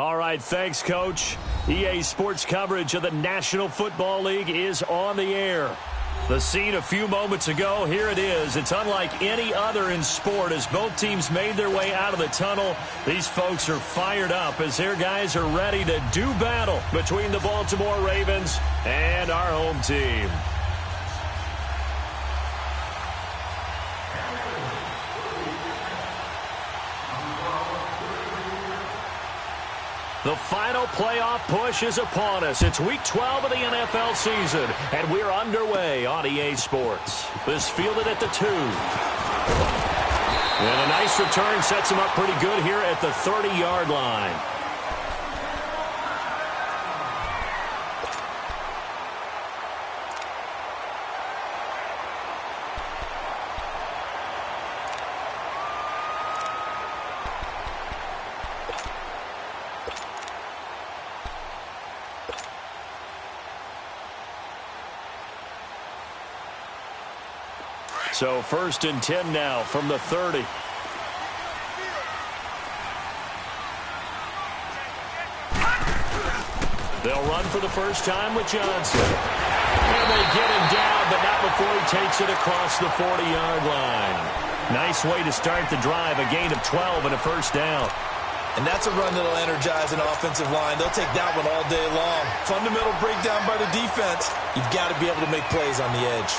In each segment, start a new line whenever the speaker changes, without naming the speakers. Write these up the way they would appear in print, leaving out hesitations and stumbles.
All right, thanks, Coach. EA Sports coverage of the National Football League is on the air. The scene a few moments ago, here it is. It's unlike any other in sport as both teams made their way out of the tunnel. These folks are fired up as their guys are ready to do battle between the Baltimore Ravens and our home team. The final playoff push is upon us. It's Week 12 of the NFL season, and we're underway on EA Sports. This fielded at the 2. And a nice return sets him up pretty good here at the 30-yard line. So 1st and 10 now from the 30. They'll run for the first time with Johnson. And they get him down, but not before he takes it across the 40-yard line. Nice way to start the drive, a gain of 12 and a first down.
And that's a run that'll energize an offensive line. They'll take that one all day long. Fundamental breakdown by the defense. You've got to be able to make plays on the edge.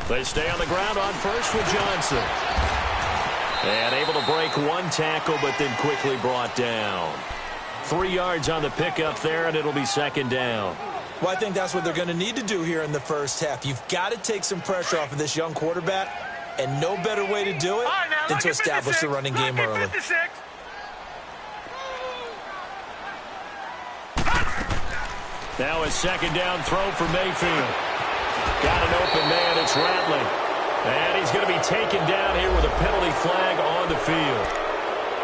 They stay on the ground on first with Johnson. And able to break one tackle, but then quickly brought down. 3 yards on the pickup there, and it'll be second down.
Well, I think that's what they're going to need to do here in the first half. You've got to take some pressure off of this young quarterback, and no better way to do it than to establish the running game early.
Now a second down throw for Mayfield. Got an open man, it's Rattling. And he's going to be taken down here with a penalty flag on the field.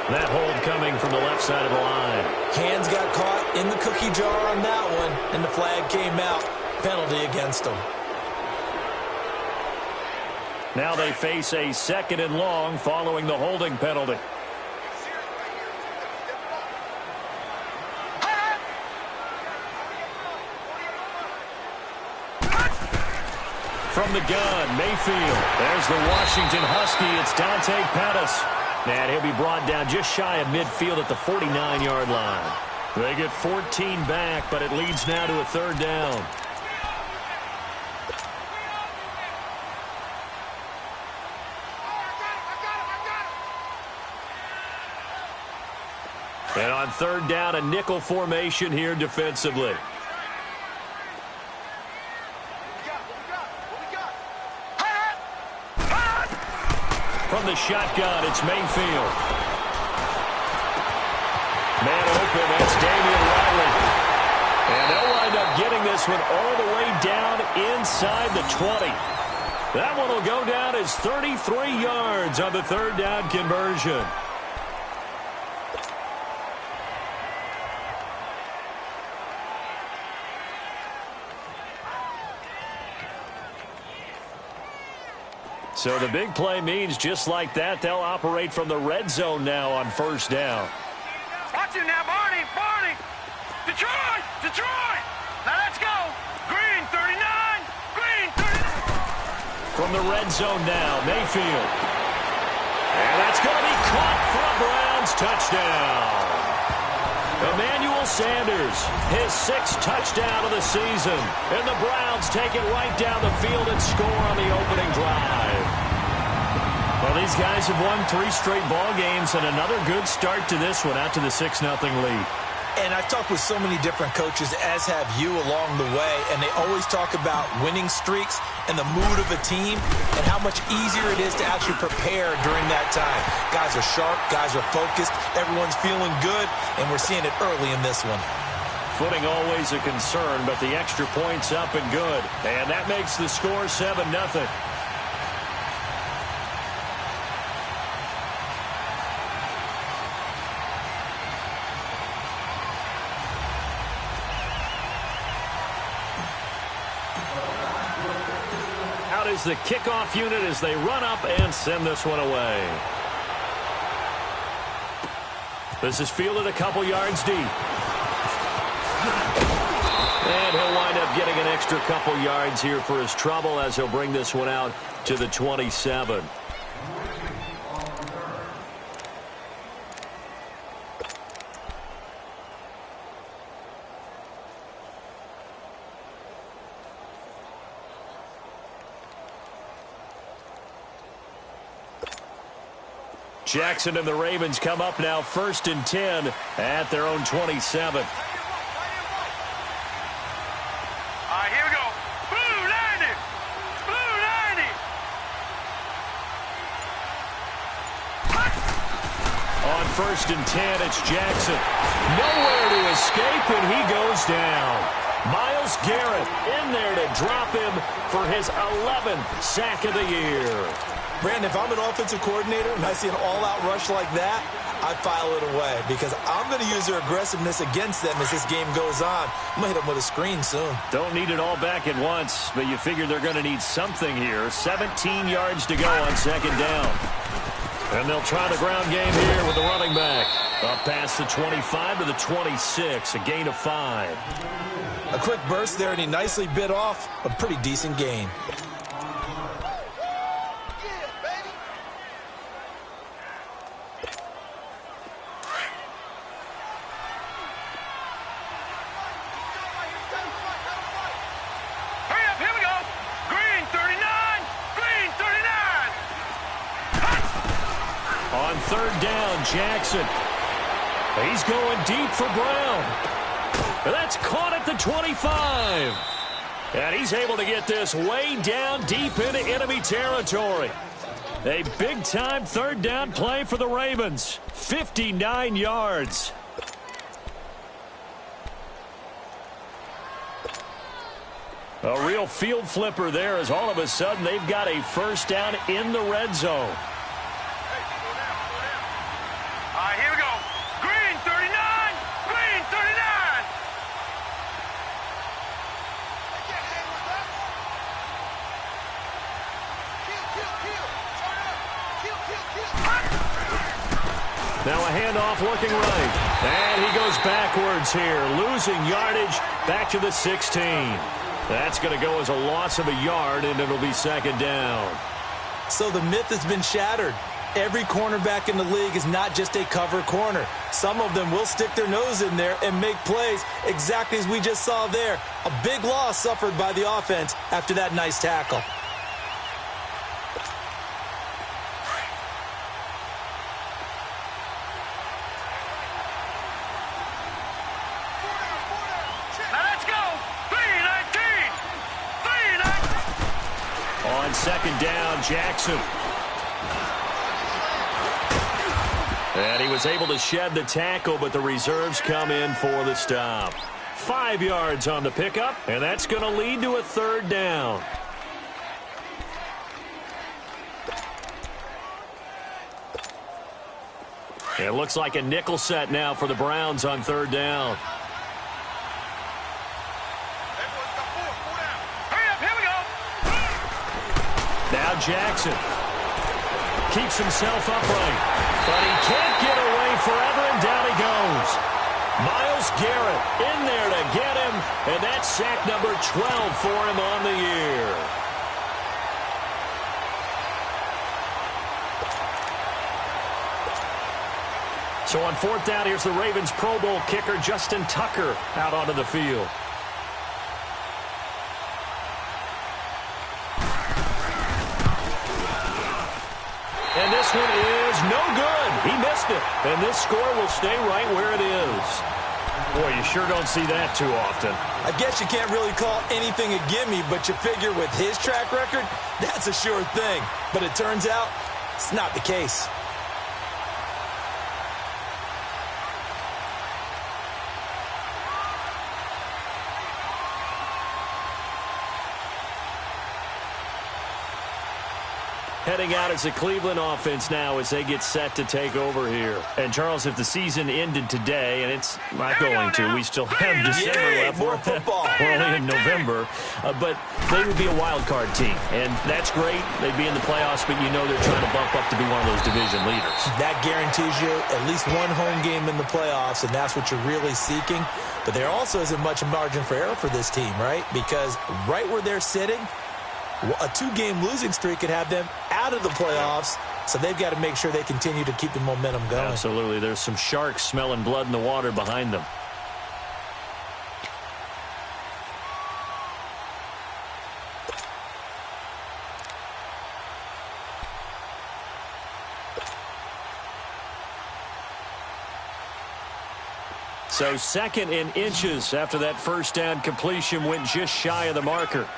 That hold coming from the left side of the line.
Hands got caught in the cookie jar on that one, and the flag came out. Penalty against them.
Now they face a 2nd and long following the holding penalty. From the gun, Mayfield. There's the Washington Husky. It's Dante Pettis. And he'll be brought down just shy of midfield at the 49-yard line. They get 14 back, but it leads now to a 3rd down. And on 3rd down, a nickel formation here defensively. From the shotgun, it's Mayfield. Man open, that's Damian Riley. And they'll wind up getting this one all the way down inside the 20. That one will go down as 33 yards on the 3rd down conversion. So the big play means just like that, they'll operate from the red zone now on 1st down.
Watch it now, Barney, Barney. Detroit, Detroit. Now let's go. Green, 39. Green, 39.
From the red zone now, Mayfield. And that's going to be caught for a Browns touchdown. Emmanuel Sanders, his 6th touchdown of the season. And the Browns take it right down the field and score on the opening drive. Well, these guys have won 3 straight ball games and another good start to this one out to the 6-0 lead.
And I've talked with so many different coaches, as have you, along the way, and they always talk about winning streaks and the mood of a team and how much easier it is to actually prepare during that time. Guys are sharp, guys are focused, everyone's feeling good, and we're seeing it early in this one.
Footing always a concern, but the extra point's up and good. And that makes the score 7-0. the kickoff unit as they run up and send this one away. This is fielded a couple yards deep. And he'll wind up getting an extra couple yards here for his trouble as he'll bring this one out to the 27. Jackson and the Ravens come up now 1st and 10 at their own 27.
All right, here we go. Blue 90. Blue 90.
On 1st and 10, it's Jackson. Nowhere to escape, and he goes down. Myles Garrett in there to drop him for his 11th sack of the year.
Brandon, if I'm an offensive coordinator and I see an all-out rush like that, I file it away because I'm going to use their aggressiveness against them as this game goes on. I'm going to hit them with a screen soon.
Don't need it all back at once, but you figure they're going to need something here. 17 yards to go on 2nd down. And they'll try the ground game here with the running back. Up past the 25 to the 26, a gain of 5.
A quick burst there, and he nicely bit off a pretty decent gain.
Jackson. He's going deep for Brown. That's caught at the 25. And he's able to get this way down deep into enemy territory. A big-time 3rd down play for the Ravens. 59 yards. A real field flipper there as all of a sudden they've got a 1st down in the red zone.
Here we go. Green 39. Green 39.
Now a handoff looking right. And he goes backwards here, losing yardage back to the 16. That's going to go as a loss of a yard, and it'll be 2nd down.
So the myth has been shattered. Every cornerback in the league is not just a cover corner. Some of them will stick their nose in there and make plays exactly as we just saw there. A big loss suffered by the offense after that nice tackle.
Now let's go. 3-19. 3-19.
On 2nd down, Jackson. And he was able to shed the tackle, but the reserves come in for the stop. 5 yards on the pickup, and that's going to lead to a 3rd down. It looks like a nickel set now for the Browns on 3rd down.
Hurry up, here we go.
Now Jackson keeps himself upright. But he can't get away forever, and down he goes. Myles Garrett in there to get him, and that's sack number 12 for him on the year. So on 4th down, here's the Ravens Pro Bowl kicker, Justin Tucker, out onto the field. And this one is no good. He missed it. And this score will stay right where it is. Boy, you sure don't see that too often.
I guess you can't really call anything a gimme, but you figure with his track record, that's a sure thing. But it turns out it's not the case.
heading out as a Cleveland offense now as they get set to take over here. And, Charles, if the season ended today, and it's not going to, we still have December left.
More football.
We're only in November. But they would be a wild card team, and that's great. They'd be in the playoffs, but you know they're trying to bump up to be one of those division leaders. That
guarantees you at least one home game in the playoffs, and that's what you're really seeking. But there also isn't much margin for error for this team, right? Because right where they're sitting, a two-game losing streak could have them out of the playoffs, so they've got to make sure they continue to keep the momentum going.
Absolutely. There's some sharks smelling blood in the water behind them. So 2nd and inches after that first down completion went just shy of the marker.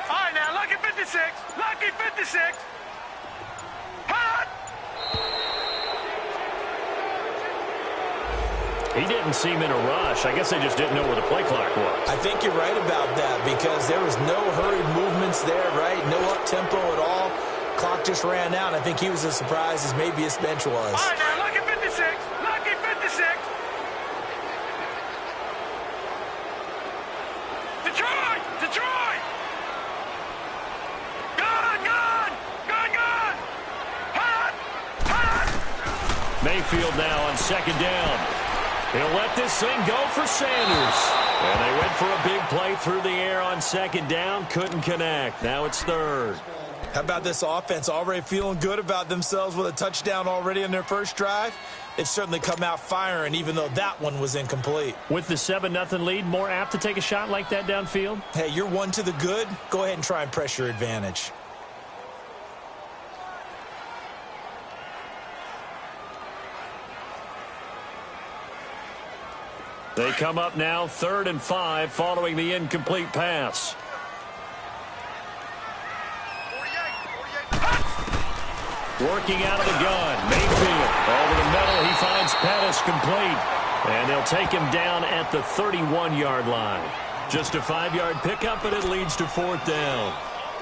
All right, now, lucky 56. Lucky 56. Hot.
He didn't seem in a rush. I guess they just didn't know where the play clock was.
I think you're right about that because there was no hurried movements there, right? No up-tempo at all. Clock just ran out. I think he was as surprised as maybe his bench was.
All right, now, lucky 56. Lucky 56. Detroit! Detroit! Gun! Gun! Gun! Gun! Hot! Hot!
Mayfield now on 2nd down. He'll let this thing go for Sanders. And they went for a big play through the air on 2nd down. Couldn't connect. Now it's 3rd.
How about this offense already feeling good about themselves with a touchdown already in their first drive? They've certainly come out firing, even though that one was incomplete.
With the 7-0 lead, more apt to take a shot like that downfield?
Hey, you're one to the good. Go ahead and try and press your advantage.
They come up now 3rd and 5 following the incomplete pass. Working out of the gun, Mayfield. Over the middle, he finds Pettis complete. And they'll take him down at the 31-yard line. Just a 5-yard pickup, but it leads to 4th down.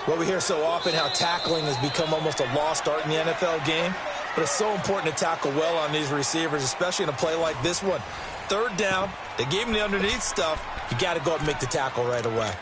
Well, we hear so often how tackling has become almost a lost art in the NFL game. But it's so important to tackle well on these receivers, especially in a play like this one. 3rd down, they gave him the underneath stuff. You got to go up and make the tackle right away.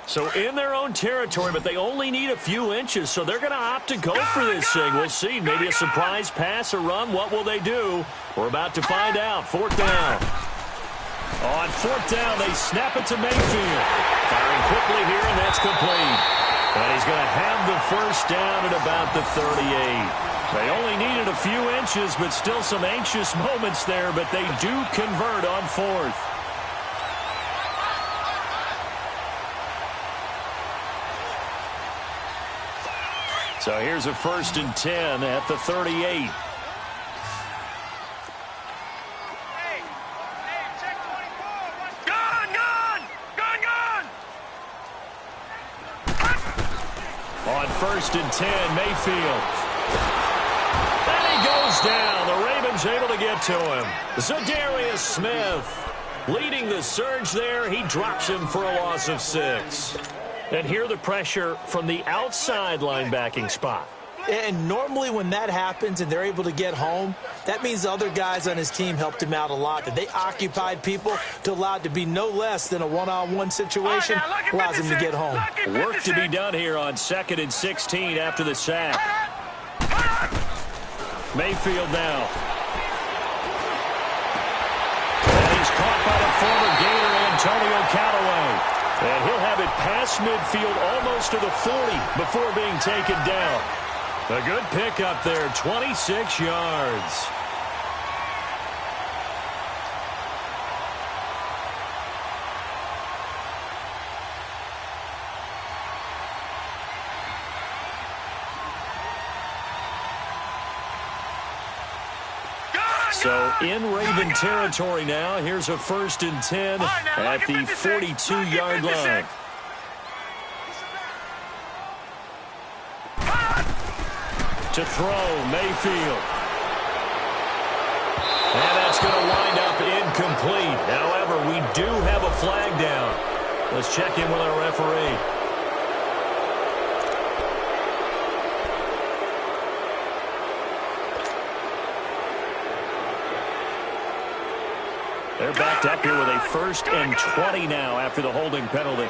So in their own territory, but they only need a few inches, so they're going to opt to go for this thing. We'll see. Maybe a surprise pass or run. What will they do? We're about to find out. 4th down. On 4th down, they snap it to Mayfield. Firing quickly here, and that's complete. And he's going to have the first down at about the 38. They only needed a few inches, but still some anxious moments there, but they do convert on 4th. So here's a 1st and 10 at the 38.
Hey, check 24. Gun! Gun! Gun! Gun!
On 1st and 10, Mayfield. And he goes down. The Ravens able to get to him. Zadarius Smith leading the surge there. He drops him for a loss of 6. And here the pressure from the outside linebacking spot.
And normally when that happens and they're able to get home, that means the other guys on his team helped him out a lot. That they occupied people to allow it to be no less than a one-on-one situation, allows him to get home.
Work to be done here on 2nd and 16 after the sack. Mayfield now. And he's caught by the former Gator, Antonio Callaway. And he'll have it past midfield almost to the 40 before being taken down. A good pickup there, 26 yards. So in Raven territory now. Here's a 1st and 10 at the 42-yard line. To throw, Mayfield. And that's going to wind up incomplete. However, we do have a flag down. Let's check in with our referee. They're backed up here with a 1st and 20 now after the holding penalty.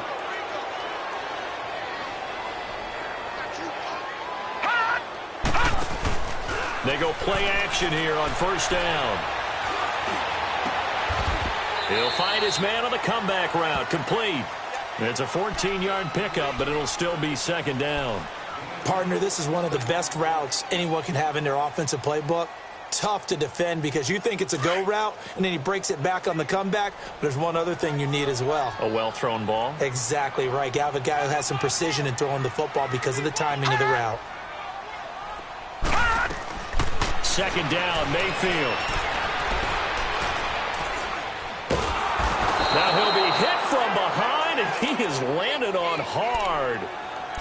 They go play action here on 1st down. He'll find his man on the comeback route. Complete. It's a 14-yard pickup, but it'll still be 2nd down.
Partner, this is one of the best routes anyone can have in their offensive playbook. Tough to defend because you think it's a go route, and then he breaks it back on the comeback. But there's one other thing you need as well.
A well-thrown ball?
Exactly right. You have a guy who has some precision in throwing the football because of the timing of the route.
2nd down, Mayfield. Now he'll be hit from behind, and he is landed on hard.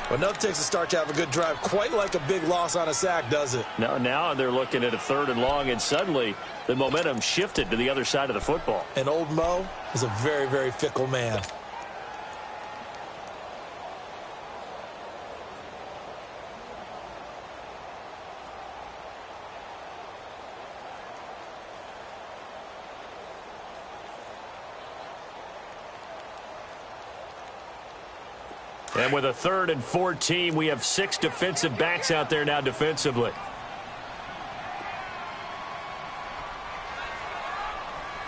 Well, nothing takes a start to have a good drive, quite like a big loss on a sack, does it?
Now they're looking at a 3rd and long, and suddenly the momentum shifted to the other side of the football.
And old Mo is a very, very fickle man.
And with a 3rd and 14, we have 6 defensive backs out there now defensively.
All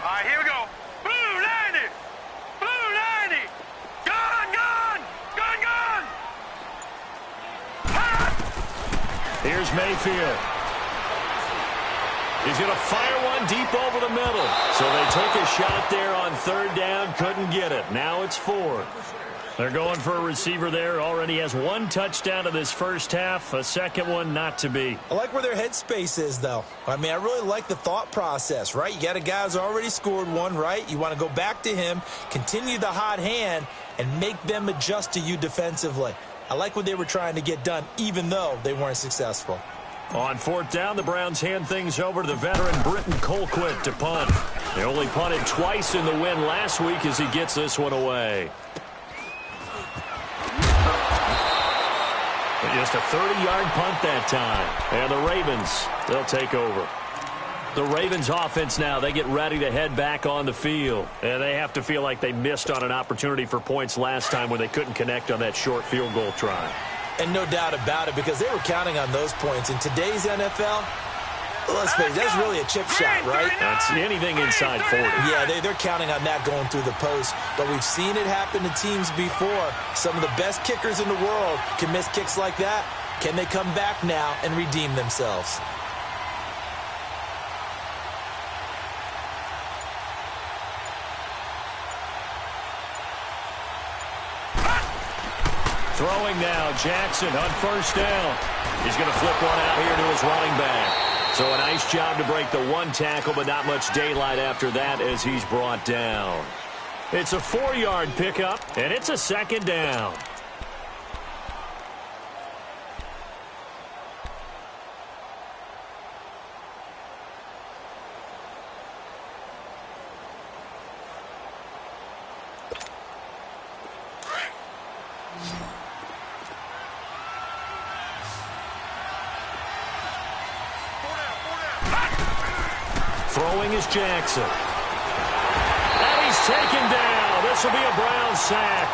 right, here we go. Blue 90. Blue 90. Gun, gun. Gun, gun. Hot.
Here's Mayfield. He's going to fire one deep over the middle. So they took a shot there on 3rd down, couldn't get it. Now it's 4th. They're going for a receiver there. Already has 1 touchdown in this 1st half. A 2nd one not to be.
I like where their headspace is, though. I mean, I really like the thought process, right? You got a guy who's already scored 1, right? You want to go back to him, continue the hot hand, and make them adjust to you defensively. I like what they were trying to get done, even though they weren't successful.
On 4th down, the Browns hand things over to the veteran Britton Colquitt to punt. They only punted twice in the win last week as he gets this one away. Just a 30-yard punt that time. And the Ravens, they'll take over. The Ravens offense now, they get ready to head back on the field. And they have to feel like they missed on an opportunity for points last time when they couldn't connect on that short field goal try.
And no doubt about it, because they were counting on those points. In today's NFL, let's face it, that's really a chip shot, right?
That's anything inside 40.
Yeah, they're counting on that going through the post. But we've seen it happen to teams before. Some of the best kickers in the world can miss kicks like that. Can they come back now and redeem themselves?
Throwing now, Jackson on 1st down. He's going to flip one out here to his running back. So a nice job to break the 1 tackle, but not much daylight after that as he's brought down. It's a 4-yard pickup, and it's a 2nd down. Throwing is Jackson. And he's taken down. This will be a Browns sack.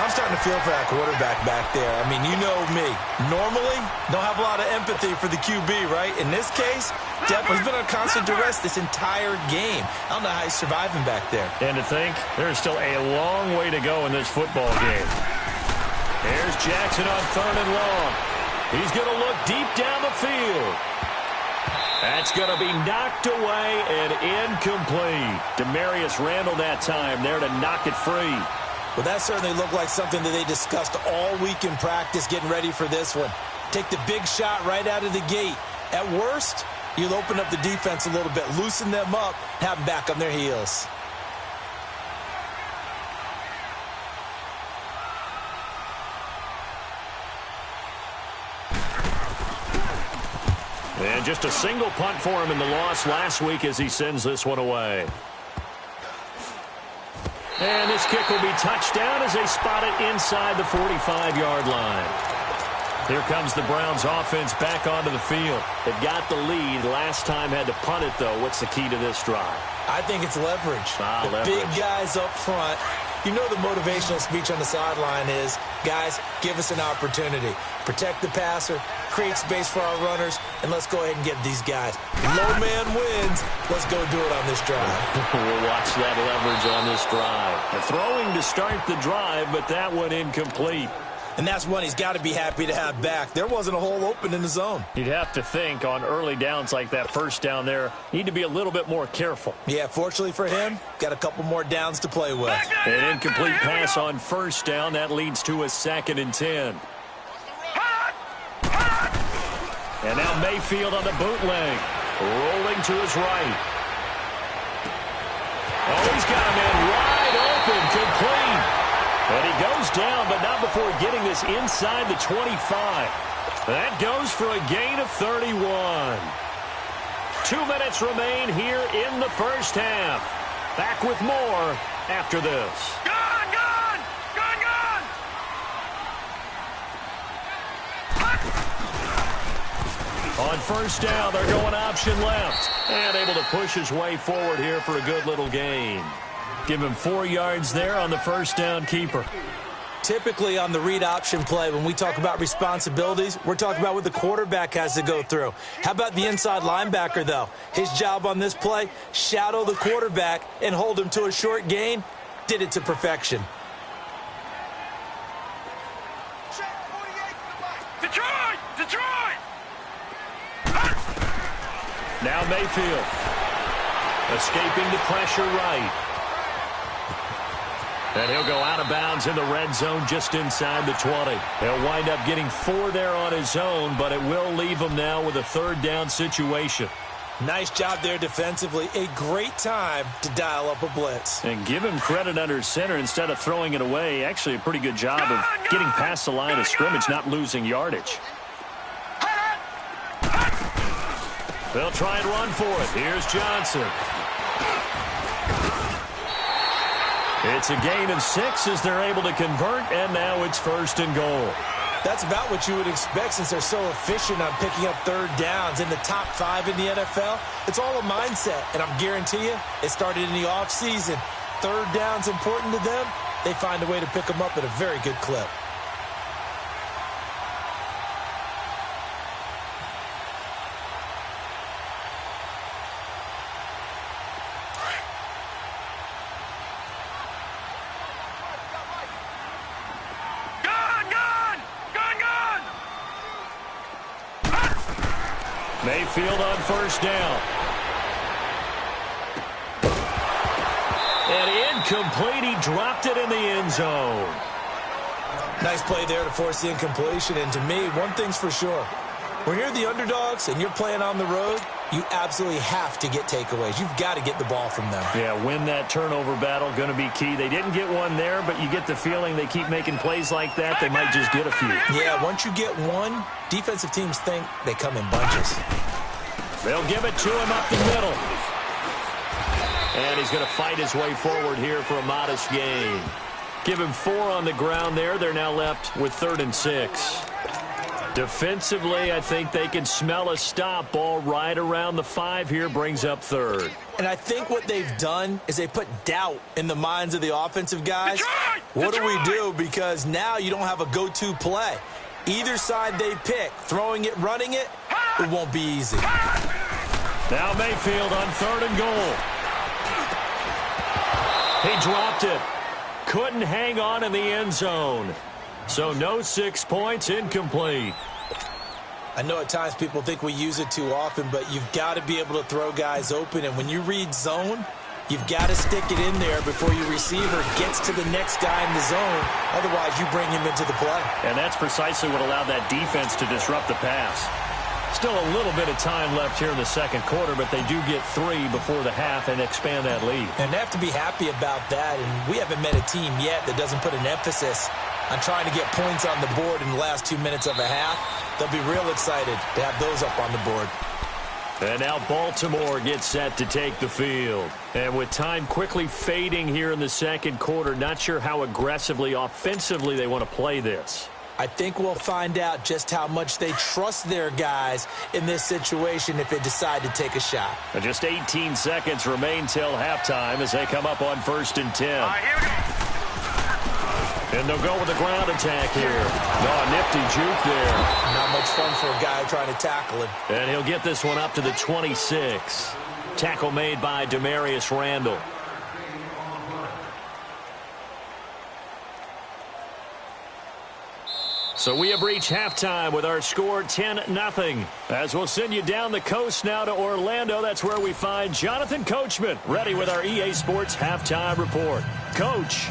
I'm starting to feel for that quarterback back there. I mean, you know me. Normally, don't have a lot of empathy for the QB, right? In this case, definitely, he's been on constant duress this entire game. I don't know how he's surviving back there.
And to think, there's still a long way to go in this football game. Here's Jackson on 3rd and long. He's going to look deep down the field. That's going to be knocked away and incomplete. Demarius Randall that time there to knock it free.
Well, that certainly looked like something that they discussed all week in practice getting ready for this one. Take the big shot right out of the gate. At worst, you'll open up the defense a little bit, loosen them up, have them back on their heels.
And just a single punt for him in the loss last week as he sends this one away. And this kick will be touchdown as they spot it inside the 45-yard line. Here comes the Browns offense back onto the field. They've got the lead. Last time had to punt it, though. What's the key to this drive?
I think it's leverage.
Leverage.
Big guys up front. You know the motivational speech on the sideline is, guys, give us an opportunity. Protect the passer, create space for our runners, and let's go ahead and get these guys. Low man wins. Let's go do it on this drive.
We'll watch that leverage on this drive. The throwing to start the drive, but that one incomplete.
And that's one he's got to be happy to have back. There wasn't a hole open in the zone.
You'd have to think on early downs like that first down there, need to be a little bit more careful.
Yeah, fortunately for him, got a couple more downs to play with.
An incomplete pass on first down. That leads to a 2nd and 10. And now Mayfield on the bootleg. Rolling to his right. Oh, he's got a man wide open, complete. And he goes down, but not before getting this inside the 25. That goes for a gain of 31. 2 minutes remain here in the first half. Back with more after this.
Gun, gun! Gun, gun!
On first down, they're going option left. And able to push his way forward here for a good little gain. Give him 4 yards there on the first down keeper.
Typically on the read option play, when we talk about responsibilities, we're talking about what the quarterback has to go through. How about the inside linebacker, though? His job on this play, shadow the quarterback and hold him to a short gain. Did it to perfection.
Detroit! Detroit!
Now Mayfield. Escaping the pressure right. And he'll go out of bounds in the red zone just inside the 20. He'll wind up getting 4 there on his own, but it will leave him now with a 3rd down situation.
Nice job there defensively. A great time to dial up a blitz.
And give him credit under center instead of throwing it away. Actually, a pretty good job of getting past the line of scrimmage, not losing yardage. They'll try and run for it. Here's Johnson. It's a gain of 6 as they're able to convert, and now it's 1st and goal.
That's about what you would expect since they're so efficient on picking up 3rd downs in the top 5 in the NFL. It's all a mindset, and I'm guarantee you it started in the offseason. 3rd down's important to them. They find a way to pick them up at a very good clip.
Mayfield on first down. And incomplete. He dropped it in the end zone.
Nice play there to force the incompletion. And to me, one thing's for sure. When you're the underdogs and you're playing on the road, you absolutely have to get takeaways. You've got to get the ball from them.
Yeah, win that turnover battle, going to be key. They didn't get one there, but you get the feeling they keep making plays like that, they might just get a few.
Yeah, once you get one, defensive teams think they come in bunches.
They'll give it to him up the middle. And he's going to fight his way forward here for a modest gain. Give him 4 on the ground there. They're now left with 3rd and 6. Defensively, I think they can smell a stop. Ball right around the 5 here, brings up 3rd.
And I think what they've done is they put doubt in the minds of the offensive guys. What do we do? Because now you don't have a go-to play. Either side they pick, throwing it, running it, it won't be easy.
Now Mayfield on 3rd and goal. He dropped it. Couldn't hang on in the end zone. So no 6 points, incomplete.
I know at times people think we use it too often, but you've got to be able to throw guys open. And when you read zone, you've got to stick it in there before your receiver gets to the next guy in the zone. Otherwise, you bring him into the play.
And that's precisely what allowed that defense to disrupt the pass. Still a little bit of time left here in the second quarter, but they do get 3 before the half and expand that lead.
And they have to be happy about that. And we haven't met a team yet that doesn't put an emphasis on trying to get points on the board in the last 2 minutes of a half. They'll be real excited to have those up on the board.
And now Baltimore gets set to take the field. And with time quickly fading here in the second quarter, not sure how aggressively, offensively they want to play this.
I think we'll find out just how much they trust their guys in this situation if they decide to take a shot.
And just 18 seconds remain till halftime as they come up on 1st and 10.
All right, here we go.
And they'll go with the ground attack here. Oh, nifty juke there.
Not much fun for a guy trying to tackle him.
And he'll get this one up to the 26. Tackle made by Demarius Randall. So we have reached halftime with our score 10-0. As we'll send you down the coast now to Orlando, that's where we find Jonathan Coachman, ready with our EA Sports halftime report. Coach.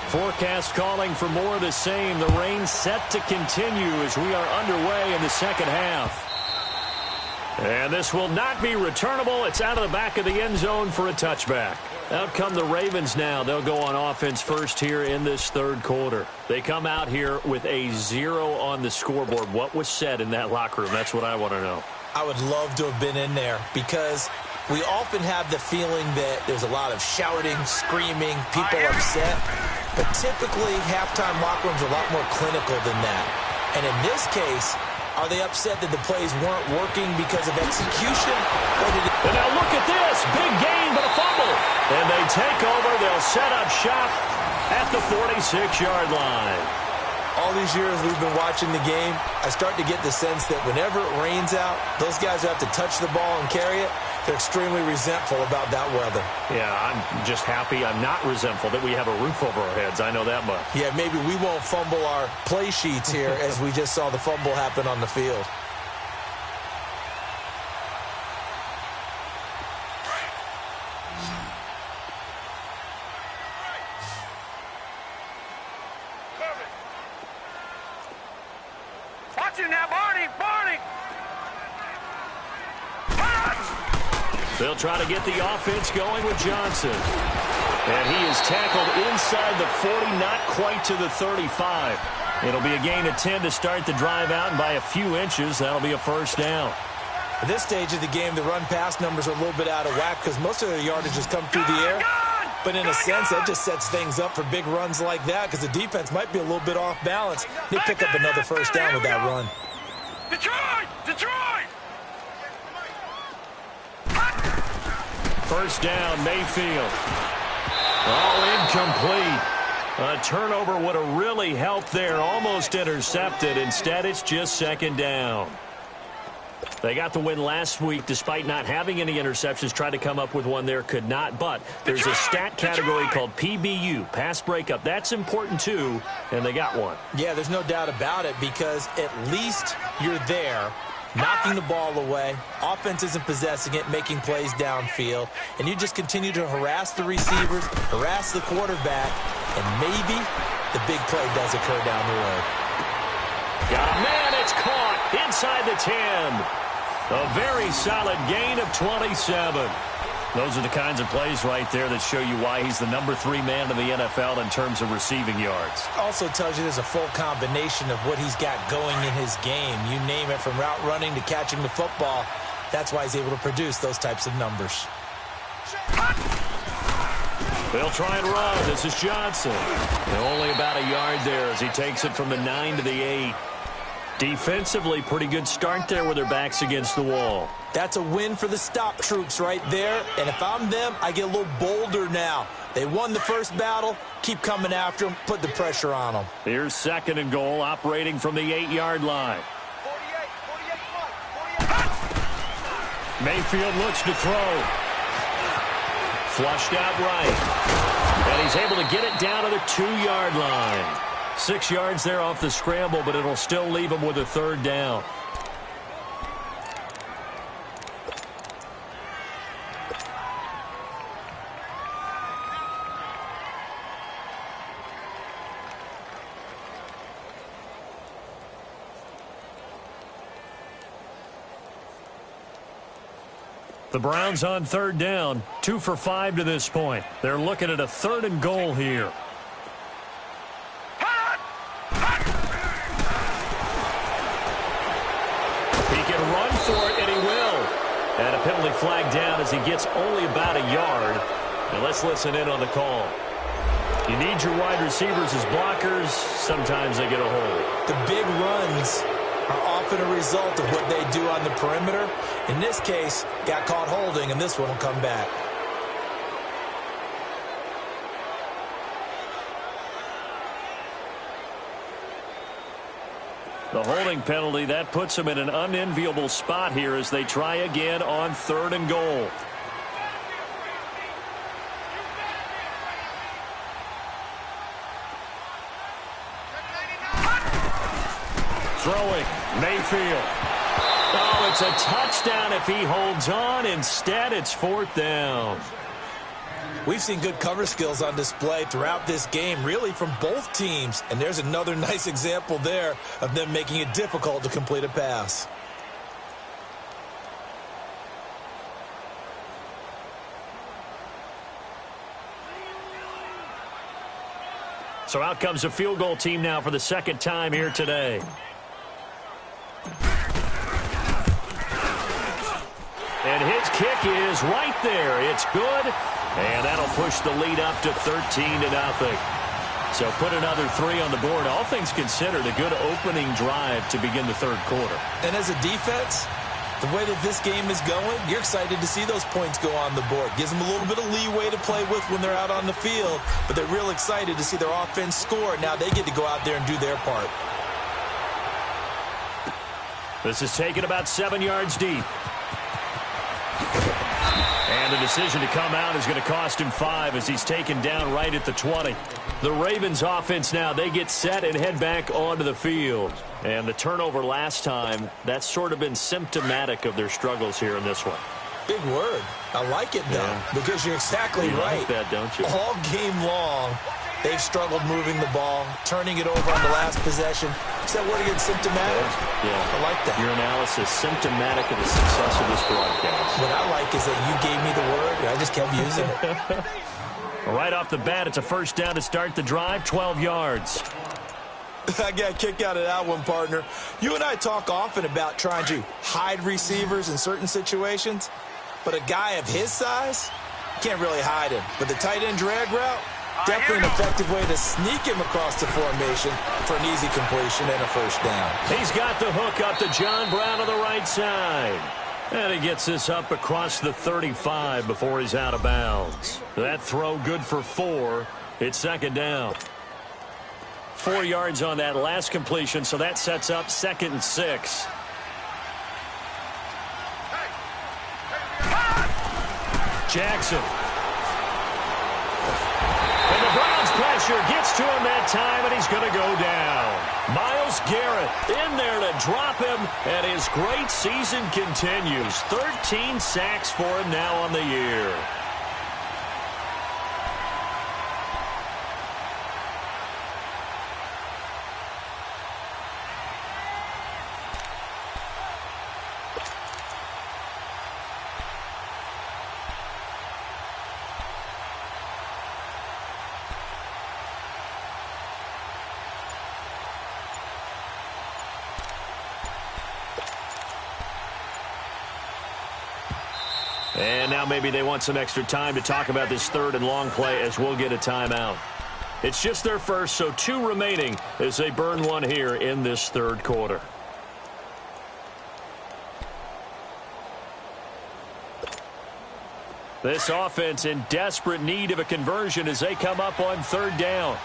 Forecast calling for more of the same. The rain set to continue as we are underway in the second half. And this will not be returnable. It's out of the back of the end zone for a touchback. Out come the Ravens now. They'll go on offense first here in this third quarter. They come out here with a 0 on the scoreboard. What was said in that locker room? That's what I want to know.
I would love to have been in there because we often have the feeling that there's a lot of shouting, screaming, people upset. But typically, halftime locker rooms are a lot more clinical than that. And in this case, are they upset that the plays weren't working because of execution?
And now look at this. Big gain, but a fumble. And they take over. They'll set up shop at the 46-yard line.
All these years we've been watching the game, I start to get the sense that whenever it rains out, those guys who have to touch the ball and carry it, they're extremely resentful about that weather.
Yeah, I'm just happy I'm not resentful that we have a roof over our heads. I know that much.
Yeah, maybe we won't fumble our play sheets here as we just saw the fumble happen on the field.
Watch it now, Barney! Barney!
They'll try to get the offense going with Johnson. And he is tackled inside the 40, not quite to the 35. It'll be a gain of 10 to start the drive out, and by a few inches, that'll be a first down.
At this stage of the game, the run-pass numbers are a little bit out of whack because most of their yardage has come through the air. But in a sense, that just sets things up for big runs like that because the defense might be a little bit off balance. They pick up another first down with that run.
Detroit! Detroit!
First down, Mayfield. All incomplete. A turnover would have really helped there. Almost intercepted. Instead, it's just second down. They got the win last week despite not having any interceptions. Tried to come up with one there, could not. But there's a stat category called PBU, pass breakup. That's important too, and they got one.
Yeah, there's no doubt about it because at least you're there, knocking the ball away. Offense isn't possessing it, making plays downfield. And you just continue to harass the receivers, harass the quarterback, and maybe the big play does occur down the road.
Got a man, it's caught inside the 10. A very solid gain of 27. Those are the kinds of plays right there that show you why he's the number 3 man in the NFL in terms of receiving yards.
Also tells you there's a full combination of what he's got going in his game. You name it, from route running to catching the football. That's why he's able to produce those types of numbers.
They'll try and run. This is Johnson. And only about a yard there as he takes it from the 9 to the 8. Defensively, pretty good start there with their backs against the wall.
That's a win for the stop troops right there. And if I'm them, I get a little bolder now. They won the first battle. Keep coming after them. Put the pressure on them.
Here's second and goal, operating from the 8-yard line. 48. Mayfield looks to throw. Flushed out right. And he's able to get it down to the 2-yard line. 6 yards there off the scramble, but it'll still leave him with a third down. The Browns on third down, 2 for 5 to this point. They're looking at a 3rd and goal here. He can run for it, and he will. And a penalty flag down as he gets only about a yard. And let's listen in on the call. You need your wide receivers as blockers. Sometimes they get a hold.
The big runs are often a result of what they do on the perimeter. In this case, got caught holding, and this one will come back.
The holding penalty, that puts them in an unenviable spot here as they try again on 3rd and goal. Throwing, Mayfield. Oh, it's a touchdown if he holds on. Instead, it's 4th down.
We've seen good cover skills on display throughout this game, really from both teams. And there's another nice example there of them making it difficult to complete a pass.
So out comes a field goal team now for the 2nd time here today. And his kick is right there. It's good. And that'll push the lead up to 13-0. So put another 3 on the board. All things considered, a good opening drive to begin the 3rd quarter.
And as a defense, the way that this game is going, you're excited to see those points go on the board. Gives them a little bit of leeway to play with when they're out on the field. But they're real excited to see their offense score. Now they get to go out there and do their part.
This is taken about 7 yards deep. And the decision to come out is going to cost him 5 as he's taken down right at the 20. The Ravens offense now, they get set and head back onto the field. And the turnover last time, that's sort of been symptomatic of their struggles here in this one.
Big word. I like it, though, because you're exactly right.
You like that, don't you?
All game long, they've struggled moving the ball, turning it over on the last possession. Is that word again, symptomatic?
Yeah.
I like that.
Your analysis, symptomatic of the success of this broadcast.
What I like is that you gave me the word, and I just kept using it.
Right off the bat, it's a 1st down to start the drive, 12 yards.
I got a kick out of that one, partner. You and I talk often about trying to hide receivers in certain situations, but a guy of his size, can't really hide him. But the tight end drag route, definitely an effective way to sneak him across the formation for an easy completion and a 1st down.
He's got the hook up to John Brown on the right side. And he gets this up across the 35 before he's out of bounds. That throw good for 4. It's 2nd down. 4 yards on that last completion, so that sets up 2nd and 6. Jackson. And the Browns pressure gets to him that time, and he's going to go down. Myles Garrett in there to drop him, and his great season continues. 13 sacks for him now on the year. And now maybe they want some extra time to talk about this 3rd and long play as we'll get a timeout. It's just their first, so 2 remaining as they burn one here in this 3rd quarter. This offense in desperate need of a conversion as they come up on 3rd down.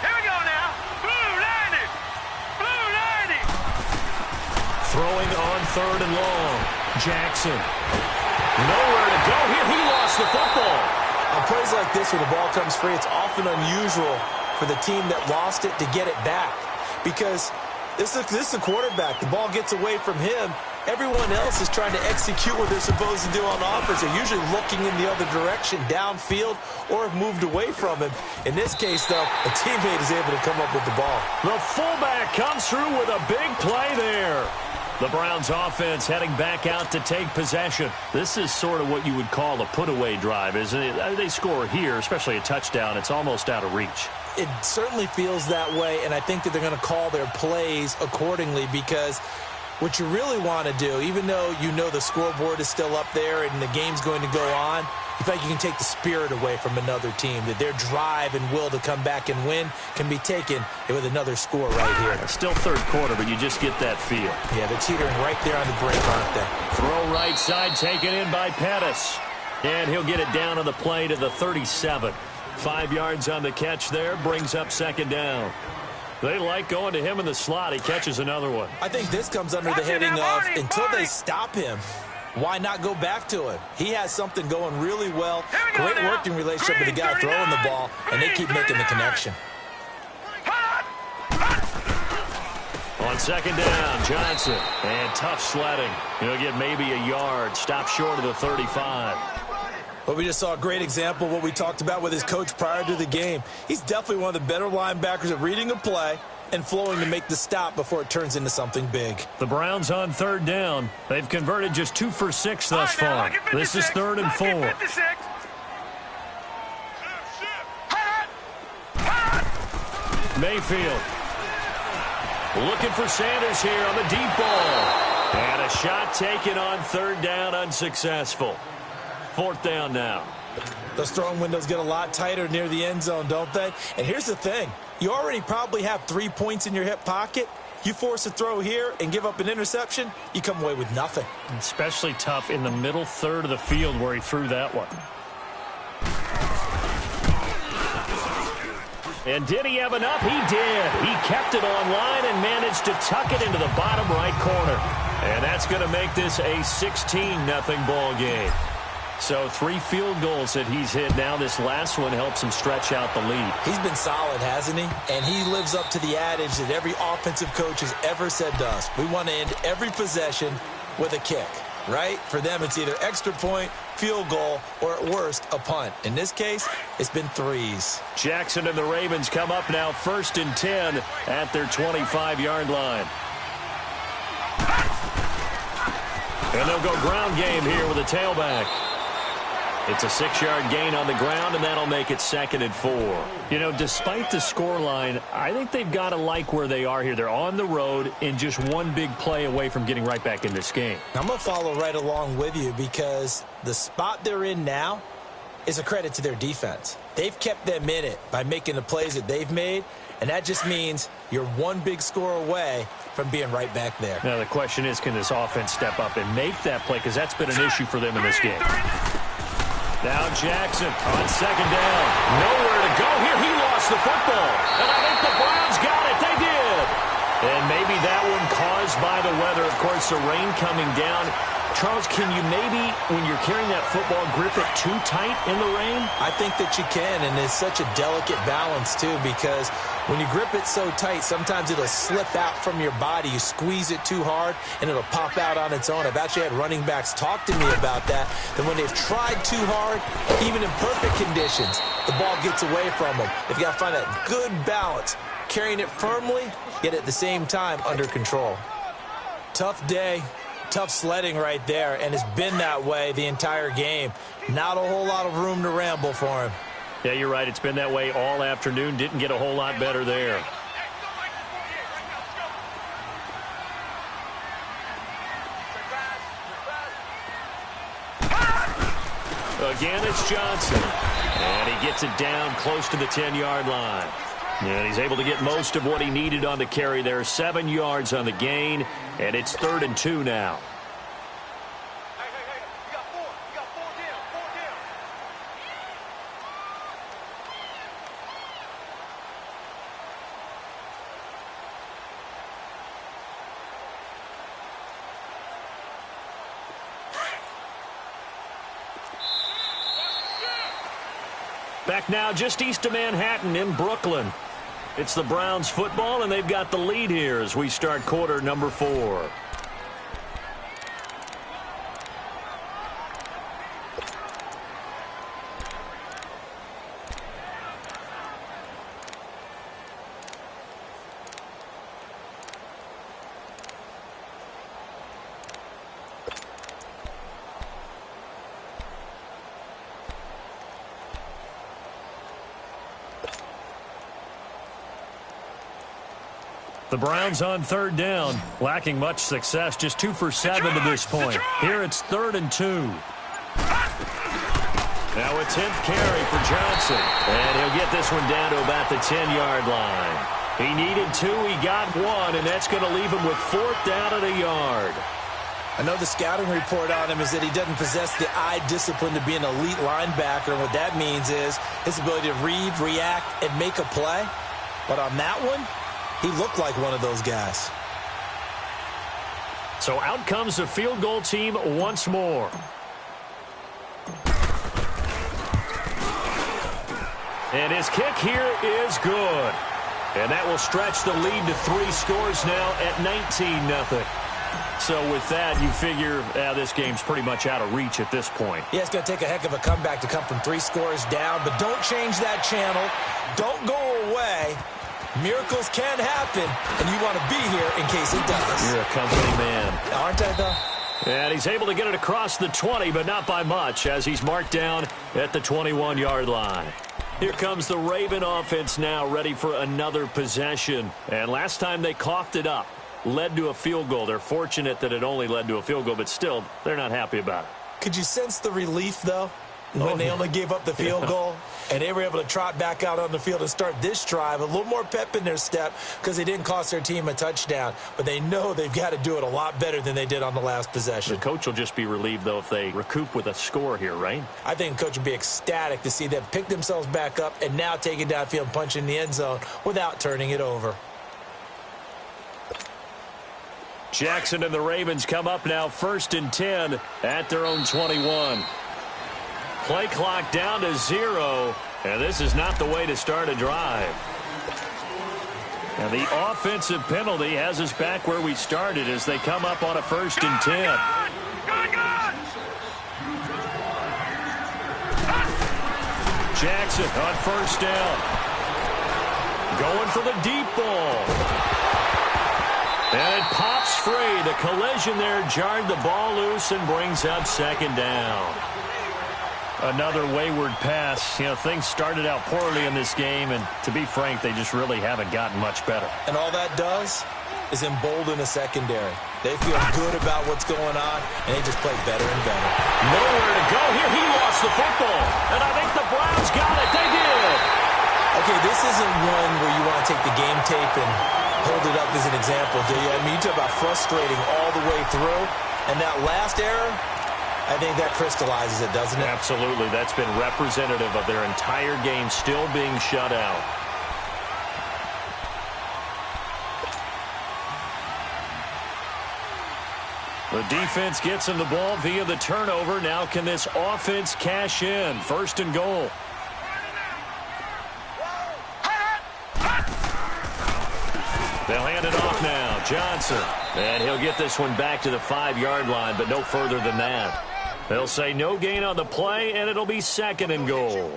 Here we go now. Blue 90. Blue 90.
Throwing on 3rd and long. Jackson. Nowhere to go here. He lost the football.
On plays like this where the ball comes free, it's often unusual for the team that lost it to get it back. Because this is a quarterback. The ball gets away from him. Everyone else is trying to execute what they're supposed to do on offense. They're usually looking in the other direction, downfield, or have moved away from him. In this case, though, a teammate is able to come up with the ball.
The fullback comes through with a big play there. The Browns offense heading back out to take possession. This is sort of what you would call a put-away drive, isn't it? They score here, especially a touchdown. It's almost out of reach.
It certainly feels that way, and I think that they're going to call their plays accordingly, because what you really want to do, even though you know the scoreboard is still up there and the game's going to go on, you feel like you can take the spirit away from another team, that their drive and will to come back and win can be taken with another score right here.
It's still third quarter, but you just get that feel.
Yeah, they're teetering right there on the brink, aren't they?
Throw right side taken in by Pettis. And he'll get it down on the play to the 37. 5 yards on the catch there, brings up second down. They like going to him in the slot. He catches another one.
I think this comes under the heading of, until they stop him, why not go back to it? He has something going really well. Great working relationship with the guy throwing the ball, and they keep making the connection.
On second down, Johnson. And tough sledding. He'll get maybe a yard. Stop short of the 35.
Well, we just saw a great example of what we talked about with his coach prior to the game. He's definitely one of the better linebackers at reading a play and flowing to make the stop before it turns into something big.
The Browns on third down. They've converted just 2 for 6 thus far. This is 3rd and 4. Mayfield. Looking for Sanders here on the deep ball. And a shot taken on third down, unsuccessful. 4th down now.
Those throwing windows get a lot tighter near the end zone, don't they? And here's the thing. You already probably have 3 points in your hip pocket. You force a throw here and give up an interception, you come away with nothing.
Especially tough in the middle third of the field where he threw that one. And did he have enough? He did. He kept it online and managed to tuck it into the bottom right corner. And that's going to make this a 16-0 ball game. So 3 field goals that he's hit now. This last one helps him stretch out the lead.
He's been solid, hasn't he? And he lives up to the adage that every offensive coach has ever said to us. We want to end every possession with a kick, right? For them, it's either extra point, field goal, or at worst, a punt. In this case, it's been 3s.
Jackson and the Ravens come up now 1st and 10 at their 25-yard line. And they'll go ground game here with a tailback. It's a 6-yard gain on the ground, and that'll make it 2nd and 4. You know, despite the scoreline, I think they've got to like where they are here. They're on the road and just one big play away from getting right back in this game.
I'm going to follow right along with you, because the spot they're in now is a credit to their defense. They've kept them in it by making the plays that they've made, and that just means you're one big score away from being right back there.
Now, the question is, can this offense step up and make that play? Because that's been an issue for them in this game. Now Jackson on second down. Nowhere to go here. He lost the football. And I think the Browns got it. They did. And maybe that one caused by the weather. Of course, the rain coming down. Charles, can you maybe, when you're carrying that football, grip it too tight in the rain?
I think that you can, and it's such a delicate balance, too, because when you grip it so tight, sometimes it'll slip out from your body. You squeeze it too hard, and it'll pop out on its own. I've actually had running backs talk to me about that, that when they've tried too hard, even in perfect conditions, the ball gets away from them. They've got to find that good balance, carrying it firmly, yet at the same time under control. Tough day. Tough sledding right there, and it's been that way the entire game. Not a whole lot of room to ramble for him.
Yeah, you're right. It's been that way all afternoon. Didn't get a whole lot better there. Again, it's Johnson. And he gets it down close to the 10-yard line. And he's able to get most of what he needed on the carry there. 7 yards on the gain, and it's 3rd and 2 now.
You got 4 down.
Back now just east of Manhattan in Brooklyn. It's the Browns football, and they've got the lead here as we start quarter number 4. The Browns on third down, lacking much success, just 2 for 7 to this point. Here it's 3rd and 2. Now a 10th carry for Johnson, and he'll get this one down to about the 10-yard line. He needed 2, he got 1, and that's going to leave him with 4th down and a yard.
I know the scouting report on him is that he doesn't possess the eye discipline to be an elite linebacker, and what that means is his ability to read, react, and make a play. But on that one, he looked like one of those guys.
So out comes the field goal team once more. And his kick here is good. And that will stretch the lead to 3 scores now at 19-0. So with that, you figure this game's pretty much out of reach at this point.
Yeah, it's going to take a heck of a comeback to come from 3 scores down, but don't change that channel. Don't go away. Miracles can happen, and you want to be here in case it does.
You're a company man.
Aren't I, though?
And he's able to get it across the 20, but not by much, as he's marked down at the 21-yard line. Here comes the Raven offense now, ready for another possession. And last time they coughed it up, led to a field goal. They're fortunate that it only led to a field goal, but still, they're not happy about it.
Could you sense the relief, though, when they only gave up the field goal? And they were able to trot back out on the field and start this drive. A little more pep in their step because they didn't cost their team a touchdown. But they know they've got to do it a lot better than they did on the last possession.
The coach will just be relieved, though, if they recoup with a score here, right?
I think the coach would be ecstatic to see them pick themselves back up and now take it downfield and punch in the end zone without turning it over.
Jackson and the Ravens come up now 1st and 10 at their own 21. Play clock down to 0, and this is not the way to start a drive. And the offensive penalty has us back where we started as they come up on a 1st and 10. Jackson on 1st down. Going for the deep ball. And it pops free. The collision there jarred the ball loose and brings up 2nd down. Another wayward pass. You know, things started out poorly in this game, and to be frank, they just really haven't gotten much better.
And all that does is embolden the secondary. They feel good about what's going on, and they just play better and better.
Nowhere to go here. He lost the football, and I think the Browns got it. They did.
Okay, this isn't one where you want to take the game tape and hold it up as an example, do you? I mean, you talk about frustrating all the way through, and that last error, I think that crystallizes it, doesn't it?
Absolutely. That's been representative of their entire game still being shut out. The defense gets him the ball via the turnover. Now can this offense cash in? 1st and goal. They'll hand it off now. Johnson. And he'll get this one back to the 5-yard line, but no further than that. They'll say no gain on the play, and it'll be 2nd and goal.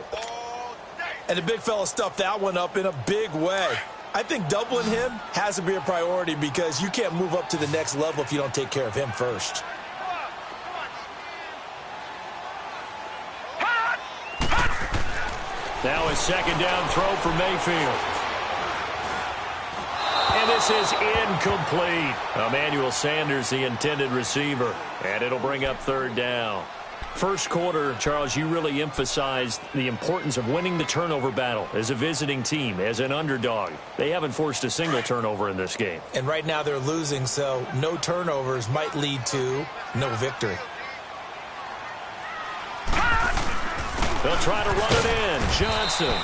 And the big fella stuffed that one up in a big way. I think doubling him has to be a priority because you can't move up to the next level if you don't take care of him first.
Now a 2nd down throw for Mayfield. And this is incomplete. Emmanuel Sanders, the intended receiver. And it'll bring up 3rd down. First quarter, Charles, you really emphasized the importance of winning the turnover battle as a visiting team, as an underdog. They haven't forced a single turnover in this game.
And right now they're losing, so no turnovers might lead to no victory.
They'll try to run it in. Johnson.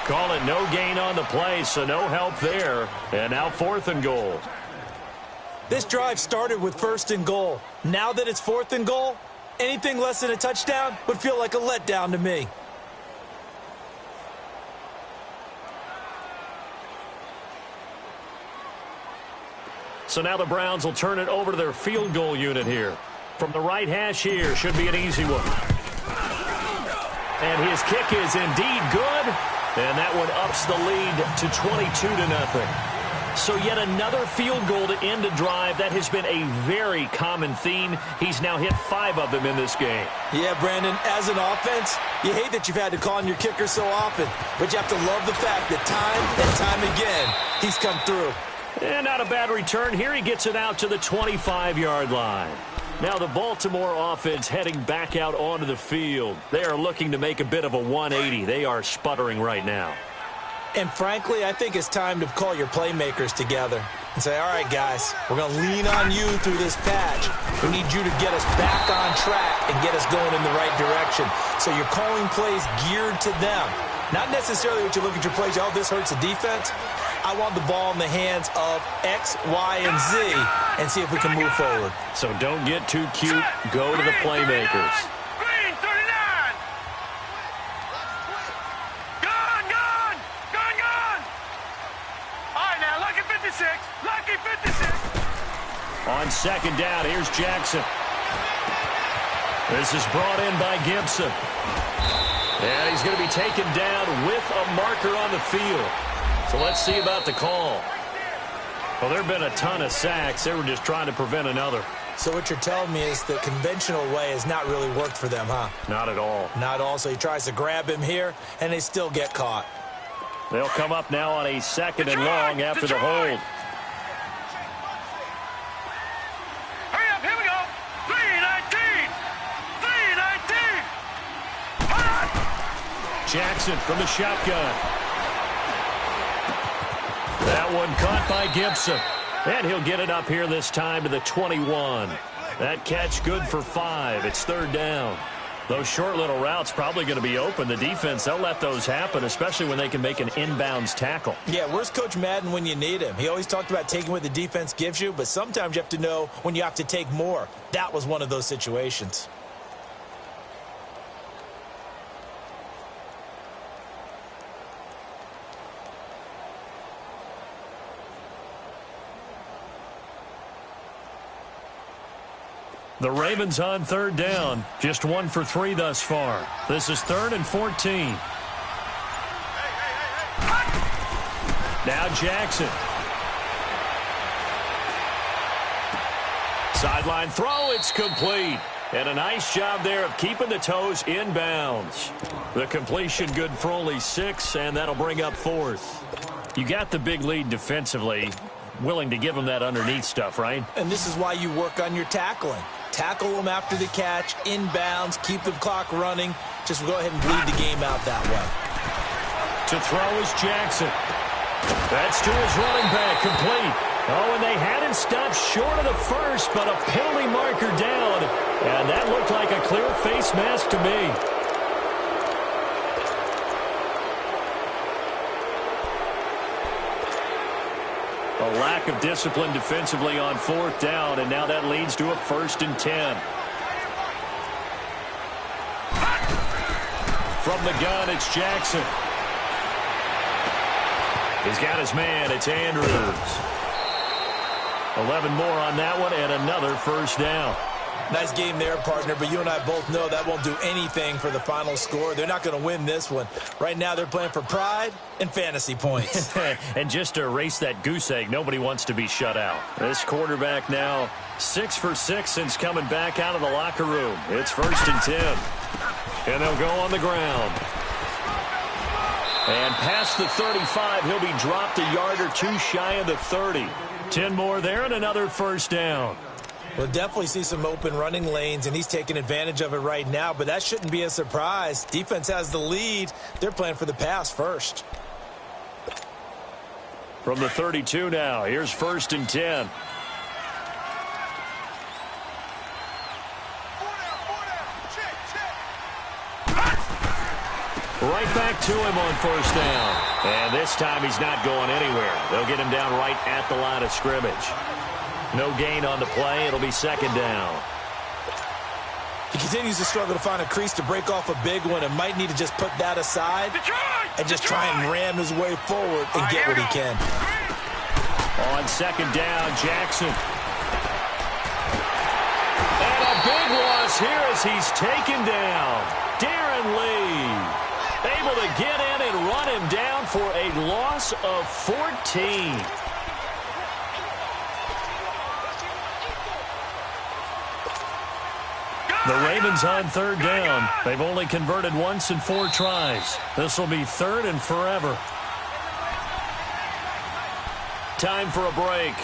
Call it no gain on the play, so no help there. And now 4th and goal.
This drive started with 1st and goal. Now that it's 4th and goal, anything less than a touchdown would feel like a letdown to me.
So now the Browns will turn it over to their field goal unit here. From the right hash here, should be an easy one. And his kick is indeed good. And that one ups the lead to 22-0. So yet another field goal to end a drive. That has been a very common theme. He's now hit 5 of them in this game.
Yeah, Brandon, as an offense, you hate that you've had to call on your kicker so often. But you have to love the fact that time and time again, he's come through.
And not a bad return here. He gets it out to the 25-yard line. Now the Baltimore offense heading back out onto the field. They are looking to make a bit of a 180. They are sputtering right now.
And frankly, I think it's time to call your playmakers together and say, all right, guys, we're going to lean on you through this patch. We need you to get us back on track and get us going in the right direction. So you're calling plays geared to them. Not necessarily what you look at your plays, oh, this hurts the defense. I want the ball in the hands of X, Y, and Z and see if we can move forward.
So don't get too cute. Go to the playmakers.
Green 39. Gone, gone, gone, gone. All right, now, lucky 56. Lucky 56.
On second down, here's Jackson. This is brought in by Gibson. And he's going to be taken down with a marker on the field. So let's see about the call. Well, there have been a ton of sacks. They were just trying to prevent another.
So what you're telling me is the conventional way has not really worked for them, huh?
Not at all.
Not at all. So he tries to grab him here, and they still get caught.
They'll come up now on a second and long after the hold.
Hurry up, here we go. 319. 319.
Jackson from the shotgun. That one caught by Gibson. And he'll get it up here this time to the 21. That catch good for 5. It's third down. Those short little routes probably going to be open. The defense, they'll let those happen, especially when they can make an inbounds tackle.
Yeah, where's Coach Madden when you need him? He always talked about taking what the defense gives you, but sometimes you have to know when you have to take more. That was one of those situations.
The Ravens on third down. Just 1 for 3 thus far. This is 3rd and 14. Now Jackson. Sideline throw. It's complete. And a nice job there of keeping the toes inbounds. The completion good for only 6, and that'll bring up 4th. You got the big lead defensively. Willing to give them that underneath stuff, right?
And this is why you work on your tackling. Tackle them after the catch, inbounds, keep the clock running. Just go ahead and bleed the game out that way.
To throw is Jackson. That's to his running back, complete. Oh, and they had him stopped short of the first, but a penalty marker down. And that looked like a clear face mask to me. A lack of discipline defensively on 4th down, and now that leads to a 1st and 10. From the gun, it's Jackson. He's got his man. It's Andrews. 11 more on that one, and another 1st down.
Nice game there, partner, but you and I both know that won't do anything for the final score. They're not going to win this one. Right now, they're playing for pride and fantasy points.
And just to erase that goose egg, nobody wants to be shut out. This quarterback now 6 for 6 since coming back out of the locker room. It's 1st and 10. And they'll go on the ground. And past the 35, he'll be dropped a yard or 2 shy of the 30. 10 more there and another 1st down.
We'll definitely see some open running lanes, and he's taking advantage of it right now, but that shouldn't be a surprise. Defense has the lead. They're playing for the pass first.
From the 32 now, here's 1st and 10. Right back to him on 1st down. And this time he's not going anywhere. They'll get him down right at the line of scrimmage. No gain on the play. It'll be 2nd down.
He continues to struggle to find a crease to break off a big one and might need to just put that aside and just try and ram his way forward and get what he can.
On 2nd down, Jackson. And a big loss here as he's taken down. Darren Lee able to get in and run him down for a loss of 14. The Ravens on 3rd down. They've only converted once in 4 tries. This will be 3rd and forever. Time for a break.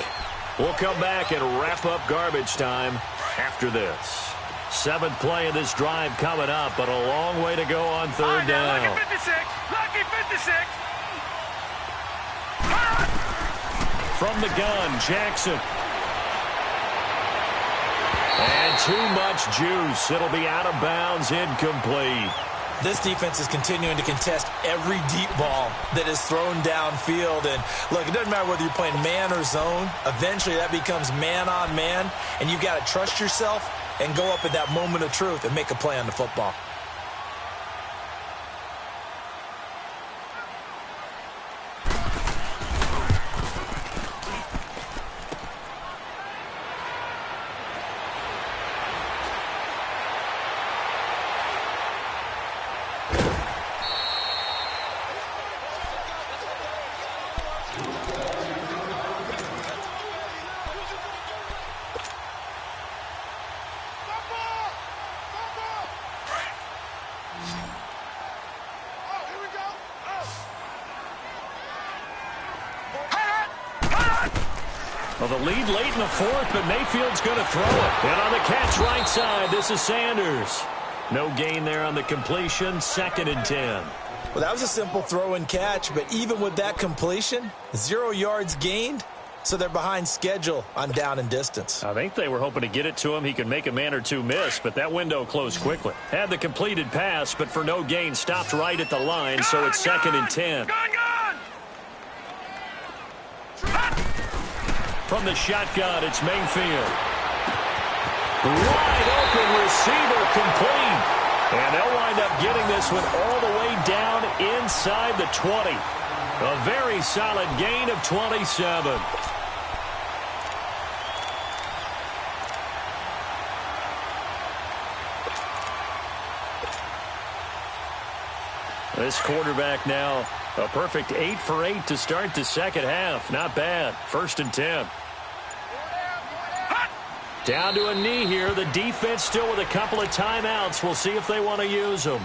We'll come back and wrap up garbage time after this. 7th play of this drive coming up, but a long way to go on 3rd down.
Lucky 56. Lucky 56.
From the gun, Jackson. And too much juice. It'll be out of bounds, incomplete.
This defense is continuing to contest every deep ball that is thrown downfield. And, look, it doesn't matter whether you're playing man or zone. Eventually, that becomes man on man, and you've got to trust yourself and go up at that moment of truth and make a play on the football.
Well, the lead late in the 4th, but Mayfield's going to throw it. And on the catch right side, this is Sanders. No gain there on the completion, 2nd and 10.
Well, that was a simple throw and catch, but even with that completion, 0 yards gained, so they're behind schedule on down and distance.
I think they were hoping to get it to him. He could make a man or two miss, but that window closed quickly. Had the completed pass, but for no gain, stopped right at the line, so it's 2nd and 10. From the shotgun, it's Mayfield. Wide open receiver, complete. And they'll wind up getting this one all the way down inside the 20. A very solid gain of 27. This quarterback now, a perfect 8 for 8 to start the 2nd half. Not bad. 1st and 10. Down to a knee here. The defense still with a couple of timeouts. We'll see if they want to use them.